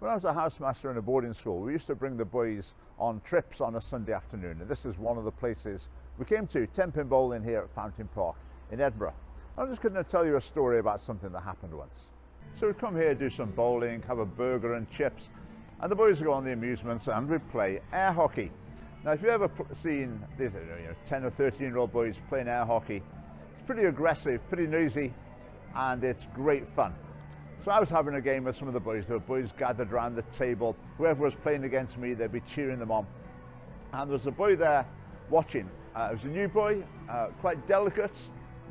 When I was a housemaster in a boarding school, we used to bring the boys on trips on a Sunday afternoon, and this is one of the places we came to, 10-pin bowling here at Fountain Park in Edinburgh. I'm just going to tell you a story about something that happened once. So we'd come here, do some bowling, have a burger and chips, and the boys would go on the amusements and we'd play air hockey. Now if you've ever seen these 10 or 13-year-old boys playing air hockey, it's pretty aggressive, pretty noisy, and it's great fun. So I was having a game with some of the boys. There were boys gathered around the table. Whoever was playing against me, they'd be cheering them on. And there was a boy there watching. It was a new boy, quite delicate,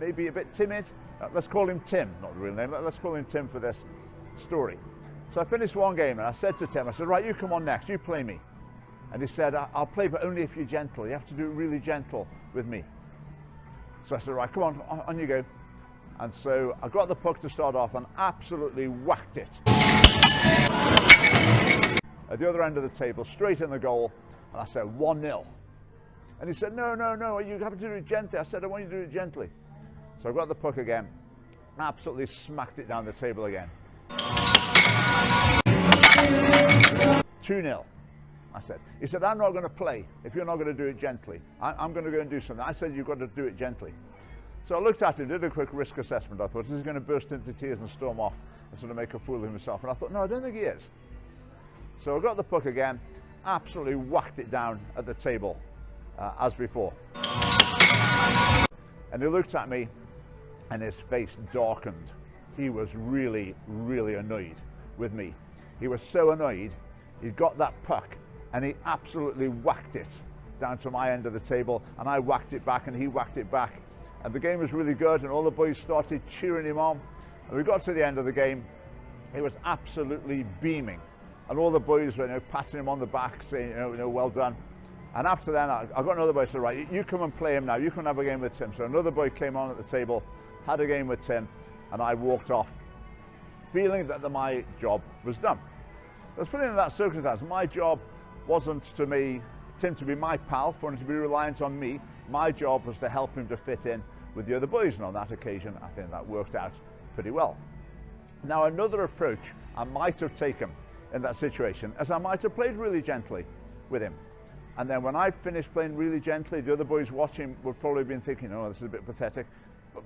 maybe a bit timid. Let's call him Tim, not the real name, let's call him Tim for this story. So I finished one game and I said to Tim, I said, right, you come on next, you play me. And he said, I'll play, but only if you're gentle. You have to do it really gentle with me. So I said, right, come on you go. And so I got the puck to start off and absolutely whacked it at the other end of the table, straight in the goal. And I said, 1-0. And he said, no, you have to do it gently. I said, I want you to do it gently. So I got the puck again, absolutely smacked it down the table again. 2-0, I said. He said, I'm not going to play if you're not going to do it gently. I'm going to go and do something. I said, you've got to do it gently. So I looked at him, did a quick risk assessment. I thought, he's going to burst into tears and storm off and sort of make a fool of himself. And I thought, no, I don't think he is. So I got the puck again, absolutely whacked it down at the table as before. And he looked at me and his face darkened. He was really, really annoyed with me. He was so annoyed, he got that puck and he absolutely whacked it down to my end of the table, and I whacked it back and he whacked it back. And the game was really good and all the boys started cheering him on. And we got to the end of the game, he was absolutely beaming. And all the boys were patting him on the back, saying, well done. And after that, I got another boy, said, right, you come and play him now, you can have a game with Tim. So another boy came on at the table, had a game with Tim, and I walked off, feeling that my job was done. I was feeling in that circumstance, my job wasn't Tim to be my pal, for him to be reliant on me. My job was to help him to fit in with the other boys, and on that occasion, I think that worked out pretty well. Now, another approach I might have taken in that situation is I might have played really gently with him. And then when I finished playing really gently, the other boys watching would probably have been thinking, oh, this is a bit pathetic.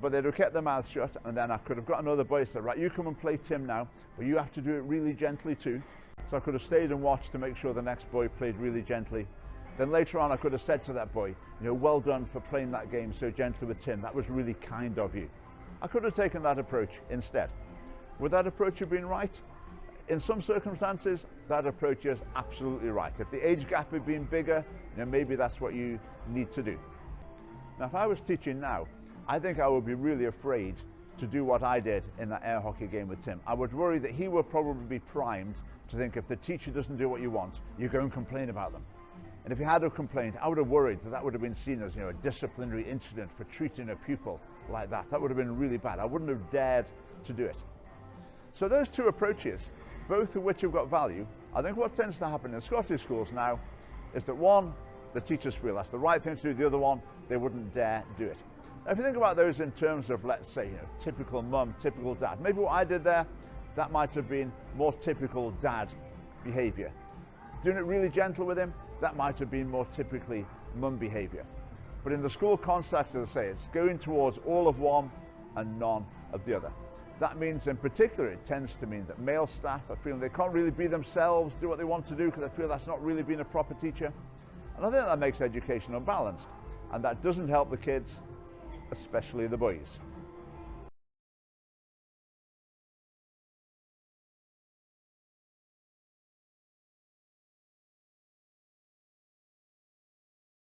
But they'd have kept their mouths shut, and then I could have got another boy and said, right, you come and play Tim now, but you have to do it really gently too. So I could have stayed and watched to make sure the next boy played really gently. Then later on, I could have said to that boy, well done for playing that game so gently with Tim. That was really kind of you. I could have taken that approach instead. Would that approach have been right? In some circumstances, that approach is absolutely right. If the age gap had been bigger, maybe that's what you need to do. Now, if I was teaching now, I think I would be really afraid to do what I did in that air hockey game with Tim. I would worry that he would probably be primed to think if the teacher doesn't do what you want, you go and complain about them. And if he had have complained, I would have worried that would have been seen as a disciplinary incident for treating a pupil like that. That would have been really bad. I wouldn't have dared to do it. So those two approaches, both of which have got value, I think what tends to happen in Scottish schools now is that one, the teachers feel that's the right thing to do, the other one, they wouldn't dare do it. Now, if you think about those in terms of, let's say, typical mum, typical dad, maybe what I did there, that might have been more typical dad behaviour. Doing it really gentle with him, that might have been more typically mum behaviour. But in the school context, as I say, it's going towards all of one and none of the other. That means, in particular, it tends to mean that male staff are feeling they can't really be themselves, do what they want to do, because they feel that's not really being a proper teacher. And I think that makes education unbalanced. And that doesn't help the kids, especially the boys.